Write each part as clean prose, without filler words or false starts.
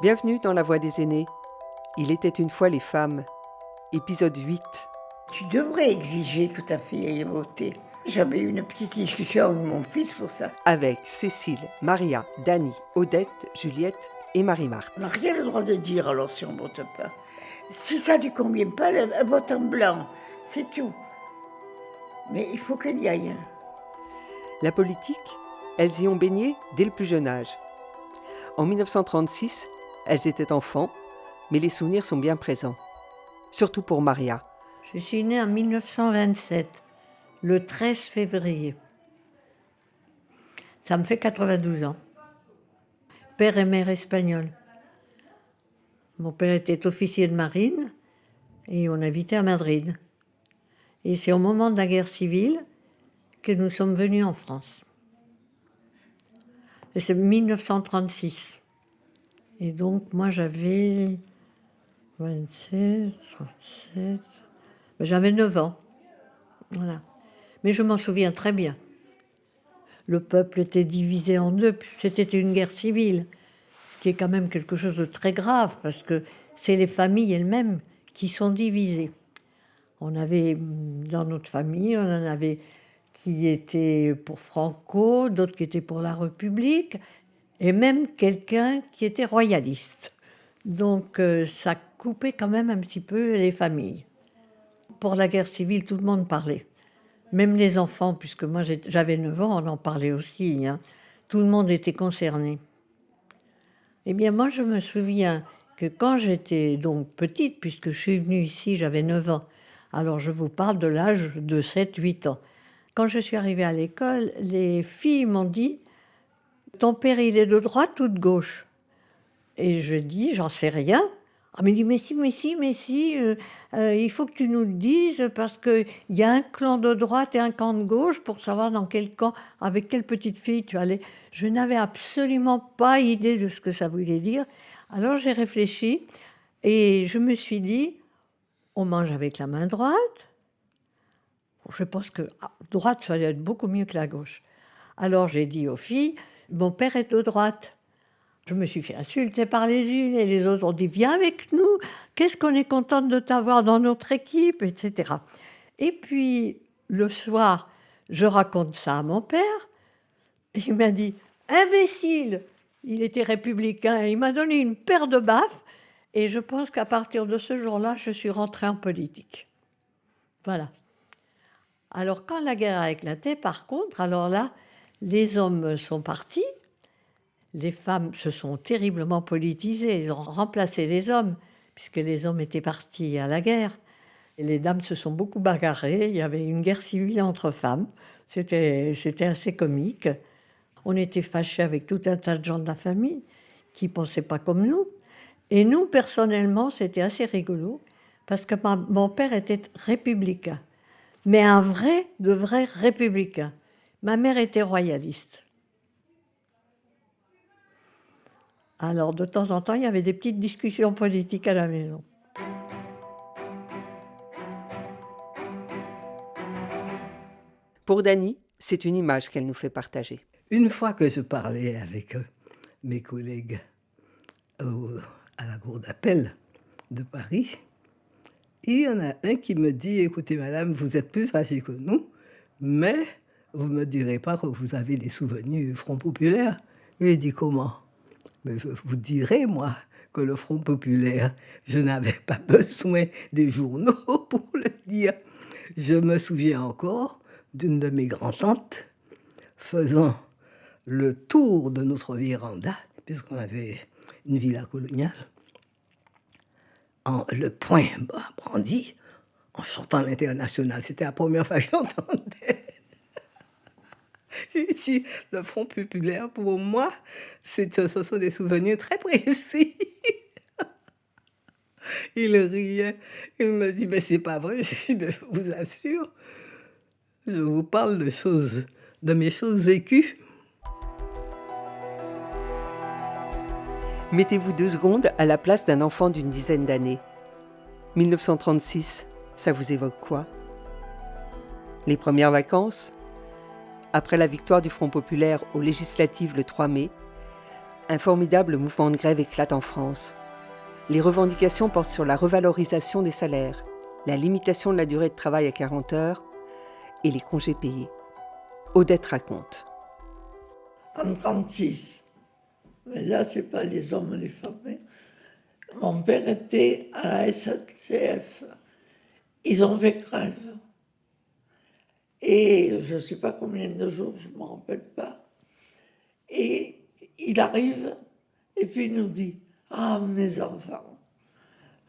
Bienvenue dans La Voix des aînés. Il était une fois les femmes. Épisode 8. Tu devrais exiger que ta fille aille voter. J'avais eu une petite discussion avec mon fils pour ça. Avec Cécile, Maria, Dany, Odette, Juliette et Marie-Marthe. On n'a rien le droit de dire alors si on ne vote pas. Si ça ne lui convient pas, elle vote en blanc. C'est tout. Mais il faut qu'elle y aille. La politique, elles y ont baigné dès le plus jeune âge. En 1936, elles étaient enfants, mais les souvenirs sont bien présents. Surtout pour Maria. Je suis née en 1927, le 13 février. Ça me fait 92 ans. Père et mère espagnols. Mon père était officier de marine et on habitait à Madrid. Et c'est au moment de la guerre civile que nous sommes venus en France. Et c'est 1936. Et donc moi j'avais 27, 37... J'avais 9 ans. Voilà. Mais je m'en souviens très bien. Le peuple était divisé en deux. C'était une guerre civile, ce qui est quand même quelque chose de très grave, parce que c'est les familles elles-mêmes qui sont divisées. On avait, dans notre famille, on en avait qui étaient pour Franco, d'autres qui étaient pour la République, et même quelqu'un qui était royaliste. Donc ça coupait quand même un petit peu les familles. Pour la guerre civile, tout le monde parlait. Même les enfants, puisque moi j'avais 9 ans, on en parlait aussi. Hein. Tout le monde était concerné. Eh bien, moi, je me souviens que quand j'étais donc petite, puisque je suis venue ici, j'avais 9 ans. Alors, je vous parle de l'âge de 7-8 ans. Quand je suis arrivée à l'école, les filles m'ont dit « Ton père, il est de droite ou de gauche ?» Et je dis « J'en sais rien ». Ah, mais il dit, mais si, il faut que tu nous le dises parce qu'il y a un clan de droite et un clan de gauche pour savoir dans quel camp, avec quelle petite fille tu allais. Je n'avais absolument pas idée de ce que ça voulait dire. Alors j'ai réfléchi et je me suis dit, on mange avec la main droite. Je pense que droite, ça doit être beaucoup mieux que la gauche. Alors j'ai dit aux filles, mon père est de droite. Je me suis fait insulter par les unes et les autres ont dit « Viens avec nous, qu'est-ce qu'on est contente de t'avoir dans notre équipe ?» etc. Et puis, le soir, je raconte ça à mon père. Et il m'a dit « Imbécile !» Il était républicain et il m'a donné une paire de baffes. Et je pense qu'à partir de ce jour-là, je suis rentrée en politique. Voilà. Alors, quand la guerre a éclaté, par contre, alors là, les hommes sont partis. Les femmes se sont terriblement politisées, ils ont remplacé les hommes, puisque les hommes étaient partis à la guerre. Et les dames se sont beaucoup bagarrées, il y avait une guerre civile entre femmes, c'était assez comique. On était fâchés avec tout un tas de gens de la famille qui ne pensaient pas comme nous. Et nous, personnellement, c'était assez rigolo, parce que mon père était républicain, mais un vrai, de vrai républicain. Ma mère était royaliste. Alors, de temps en temps, il y avait des petites discussions politiques à la maison. Pour Dany, c'est une image qu'elle nous fait partager. Une fois que je parlais avec mes collègues à la cour d'appel de Paris, il y en a un qui me dit « Écoutez, madame, vous êtes plus âgée que nous, mais vous ne me direz pas que vous avez des souvenirs du Front populaire. » Il dit « Comment ?» Mais je vous dirai, moi, que le Front populaire, je n'avais pas besoin des journaux pour le dire. Je me souviens encore d'une de mes grands-tantes faisant le tour de notre véranda, puisqu'on avait une villa coloniale, en le poing brandi, en chantant l'Internationale. C'était la première fois que j'entendais. J'ai dit, le Front populaire, pour moi, ce sont des souvenirs très précis. Il riait. Il me dit, mais c'est pas vrai. Je dis, mais je vous assure, je vous parle de mes choses vécues. Mettez-vous 2 secondes à la place d'un enfant d'une dizaine d'années. 1936, ça vous évoque quoi? Les premières vacances? Après la victoire du Front populaire aux législatives le 3 mai, Un formidable mouvement de grève éclate en France. Les revendications portent sur la revalorisation des salaires, la limitation de la durée de travail à 40 heures et les congés payés. Odette raconte. En 1936, mais là, ce n'est pas les hommes et les femmes. Mon père était à la SNCF. Ils ont fait grève. Et je ne sais pas combien de jours, je ne me rappelle pas. Et il arrive et puis il nous dit « Ah, mes enfants,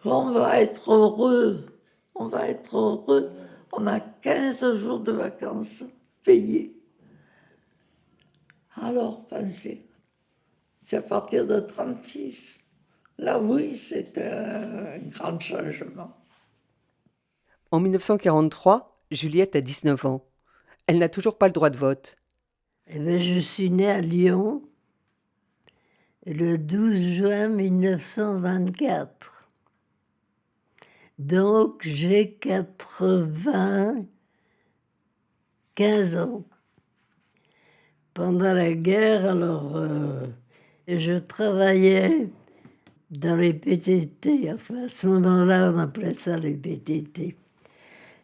on va être heureux, on va être heureux. On a 15 jours de vacances payés. » Alors, pensez, c'est à partir de 1936. Là, oui, c'est un grand changement. En 1943, Juliette a 19 ans. Elle n'a toujours pas le droit de vote. Eh bien, je suis née à Lyon le 12 juin 1924. Donc, j'ai 95 ans. Pendant la guerre, alors, je travaillais dans les PTT. Enfin, à ce moment-là, on appelait ça les PTT.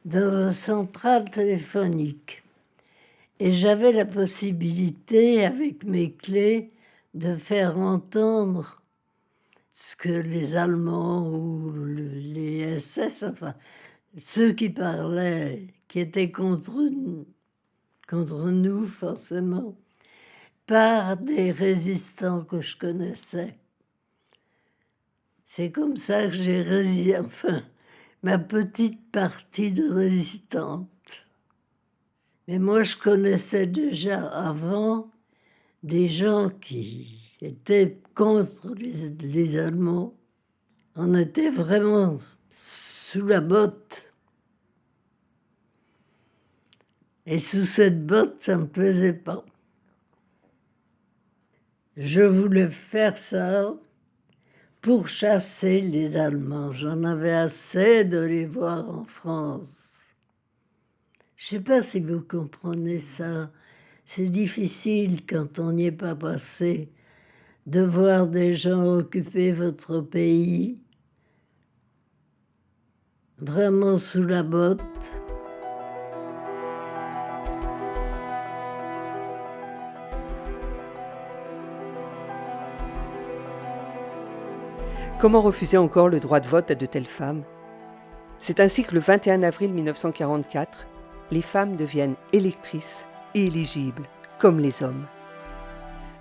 Dans une centrale téléphonique. Et j'avais la possibilité, avec mes clés, de faire entendre ce que les Allemands ou les SS, enfin, ceux qui parlaient, qui étaient contre nous, forcément, par des résistants que je connaissais. C'est comme ça que j'ai résisté, enfin, ma petite partie de résistante. Mais moi, je connaissais déjà avant des gens qui étaient contre les Allemands. On était vraiment sous la botte. Et sous cette botte, ça ne me plaisait pas. Je voulais faire ça pour chasser les Allemands. J'en avais assez de les voir en France. Je ne sais pas si vous comprenez ça. C'est difficile quand on n'y est pas passé de voir des gens occuper votre pays, vraiment sous la botte. Comment refuser encore le droit de vote à de telles femmes ? C'est ainsi que le 21 avril 1944, les femmes deviennent électrices et éligibles, comme les hommes.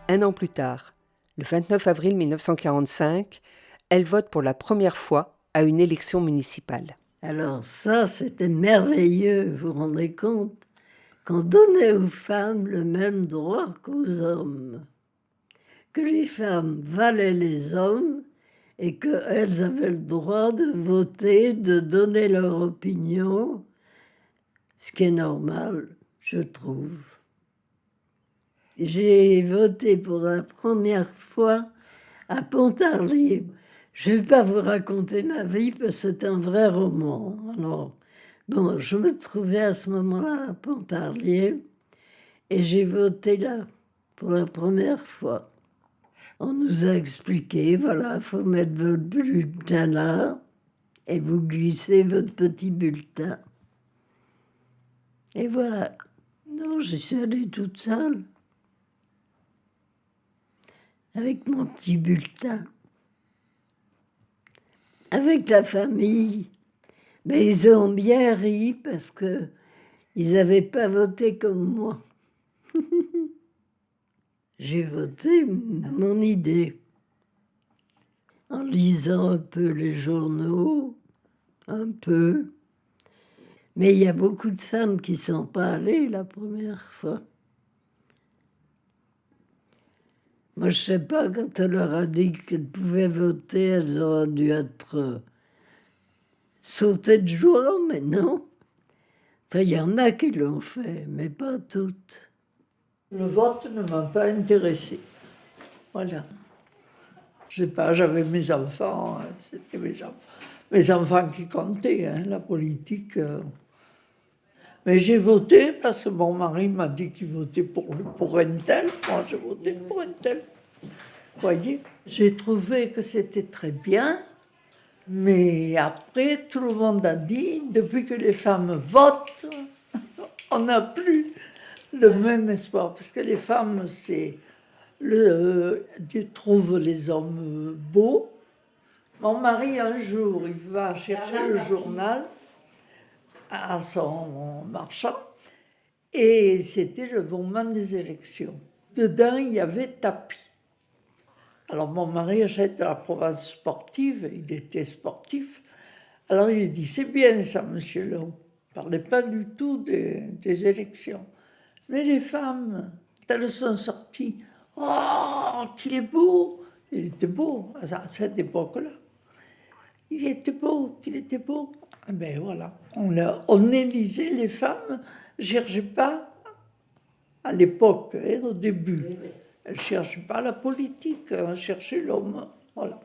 Un an plus tard, le 29 avril 1945, elles votent pour la première fois à une élection municipale. Alors ça, c'était merveilleux, vous vous rendez compte, qu'on donnait aux femmes le même droit qu'aux hommes, que les femmes valaient les hommes et qu'elles avaient le droit de voter, de donner leur opinion, ce qui est normal, je trouve. J'ai voté pour la première fois à Pontarlier. Je ne vais pas vous raconter ma vie parce que c'est un vrai roman. Alors, bon, je me trouvais à ce moment-là à Pontarlier et j'ai voté là pour la première fois. On nous a expliqué, voilà, il faut mettre votre bulletin là et vous glissez votre petit bulletin. Et voilà. Non, j'y suis allée toute seule avec mon petit bulletin. Avec la famille, mais ils ont bien ri parce que ils n'avaient pas voté comme moi. J'ai voté mon idée en lisant un peu les journaux, un peu. Mais il y a beaucoup de femmes qui ne sont pas allées la première fois. Moi, je ne sais pas, quand elle leur a dit qu'elles pouvaient voter, elles auraient dû être sautées de joie, mais non. Enfin, il y en a qui l'ont fait, mais pas toutes. Le vote ne m'a pas intéressée. Voilà. Je ne sais pas, j'avais mes enfants, c'était mes enfants qui comptaient, hein, la politique. Mais j'ai voté parce que mon mari m'a dit qu'il votait pour un tel. Moi, j'ai voté pour un tel. voyez, j'ai trouvé que c'était très bien, mais après, tout le monde a dit, depuis que les femmes votent, on n'a plus le même espoir, parce que les femmes, tu trouves les hommes beaux. Mon mari, un jour, il va chercher le journal à son marchand, et c'était le moment des élections. Dedans, il y avait tapis. Alors mon mari achète la Provence sportive, il était sportif. Alors il dit, c'est bien ça, monsieur Long. Il ne parlait pas du tout des élections. Mais les femmes, elles sont sorties. Oh, qu'il est beau! Il était beau à cette époque-là. Il était beau, qu'il était beau. Ben voilà, on élisait les femmes, ne cherchait pas à l'époque, au début. Elle ne cherchait pas la politique, elle cherchait l'homme. Voilà.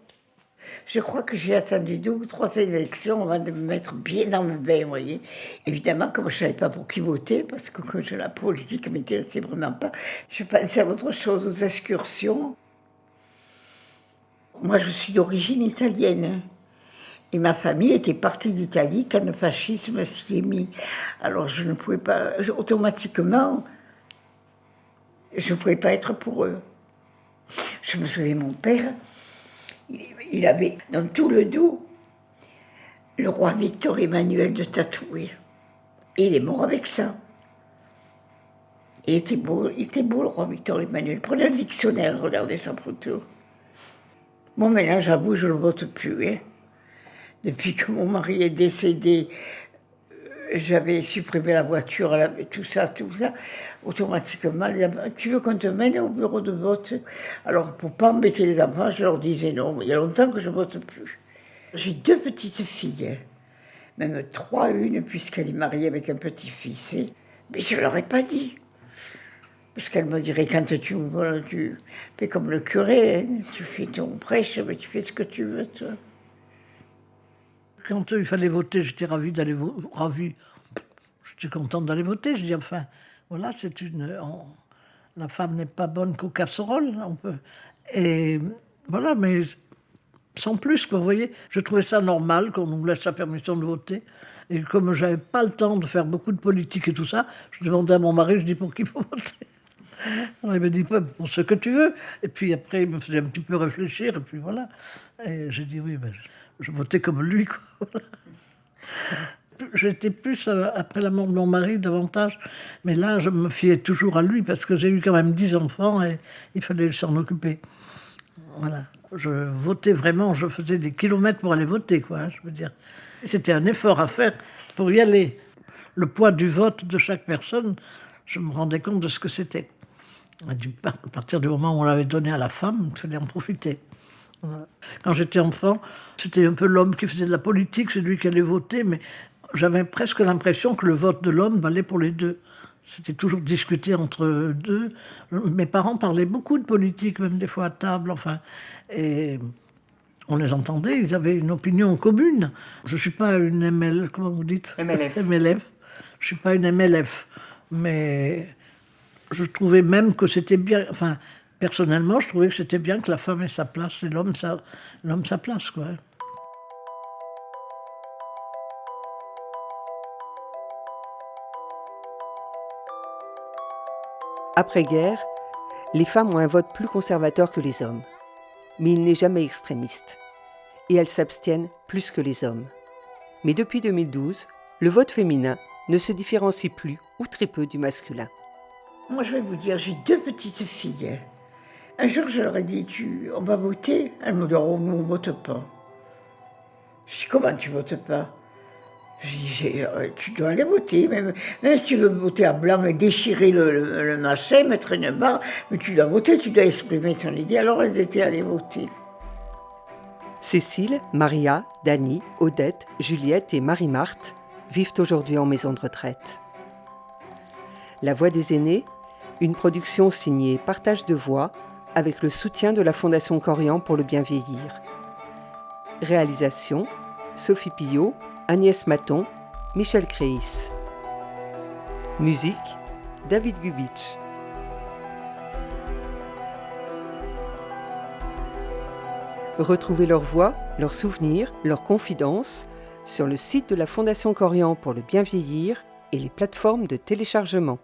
Je crois que j'ai attendu 2 ou 3 élections avant de me mettre bien dans le bain, vous voyez. Évidemment, comme je ne savais pas pour qui voter, parce que la politique ne m'intéressait vraiment pas, je pensais à autre chose, aux excursions. Moi, je suis d'origine italienne. Et ma famille était partie d'Italie quand le fascisme s'y est mis. Alors je ne pouvais pas, automatiquement, je ne pouvais pas être pour eux. Je me souviens, mon père, il avait dans tout le dos le roi Victor Emmanuel de tatoué. Et il est mort avec ça. Il était beau le roi Victor Emmanuel. Prenez le dictionnaire, regardez sa photo. Bon, maintenant, j'avoue, je ne vote plus. Hein. Depuis que mon mari est décédé, j'avais supprimé la voiture, tout ça. Automatiquement, tu veux qu'on te mène au bureau de vote? Alors, pour ne pas embêter les enfants, je leur disais non, mais il y a longtemps que je ne vote plus. J'ai 2 petites filles, même 3, une, puisqu'elle est mariée avec un petit-fils. Mais je ne leur ai pas dit. Parce qu'elle me dirait, quand tu fais comme le curé, hein, tu fais ton prêche, mais tu fais ce que tu veux, toi. Quand il fallait voter, j'étais ravie d'aller voter. J'étais contente d'aller voter. Je dis, enfin, voilà, la femme n'est pas bonne qu'aux casseroles. Et voilà, mais sans plus, quoi, vous voyez. Je trouvais ça normal qu'on nous laisse la permission de voter. Et comme je n'avais pas le temps de faire beaucoup de politique et tout ça, je demandais à mon mari, je dis, pour qui il faut voter? Alors il me dit, pour ce que tu veux. Et puis après, il me faisait un petit peu réfléchir, et puis voilà. Et j'ai dit, oui, ben, je votais comme lui, quoi. J'étais plus, après la mort de mon mari, davantage. Mais là, je me fiais toujours à lui, parce que j'ai eu quand même 10 enfants, et il fallait s'en occuper. Voilà. Je votais vraiment, je faisais des kilomètres pour aller voter, quoi, je veux dire. C'était un effort à faire pour y aller. Le poids du vote de chaque personne, je me rendais compte de ce que c'était. À partir du moment où on l'avait donné à la femme, il fallait en profiter. Voilà. Quand j'étais enfant, c'était un peu l'homme qui faisait de la politique, c'est lui qui allait voter, mais j'avais presque l'impression que le vote de l'homme valait pour les deux. C'était toujours discuté entre deux. Mes parents parlaient beaucoup de politique, même des fois à table, enfin, et on les entendait, ils avaient une opinion commune. Je ne suis pas une ML, comment vous dites? MLF. MLF. Je ne suis pas une MLF, mais je trouvais même que c'était bien, enfin, personnellement, je trouvais que c'était bien que la femme ait sa place et l'homme sa place, quoi. Après-guerre, les femmes ont un vote plus conservateur que les hommes. Mais il n'est jamais extrémiste. Et elles s'abstiennent plus que les hommes. Mais depuis 2012, le vote féminin ne se différencie plus ou très peu du masculin. Moi, je vais vous dire, j'ai 2 petites filles. Un jour, je leur ai dit, on va voter? Elles me disent, oh, on ne vote pas. Je dis, comment tu ne votes pas? Je dis, tu dois aller voter. Même si tu veux voter à blanc et déchirer le machin, mettre une barre, mais tu dois voter, tu dois exprimer ton idée. Alors, elles étaient allées voter. Cécile, Maria, Dany, Odette, Juliette et Marie-Marthe vivent aujourd'hui en maison de retraite. La Voix des aînés, une production signée Partage de Voix avec le soutien de la Fondation Corian pour le bien vieillir. Réalisation, Sophie Pillot, Agnès Maton, Michel Créis. Musique, David Gubitsch. Retrouvez leurs voix, leurs souvenirs, leurs confidences sur le site de la Fondation Corian pour le bien vieillir et les plateformes de téléchargement.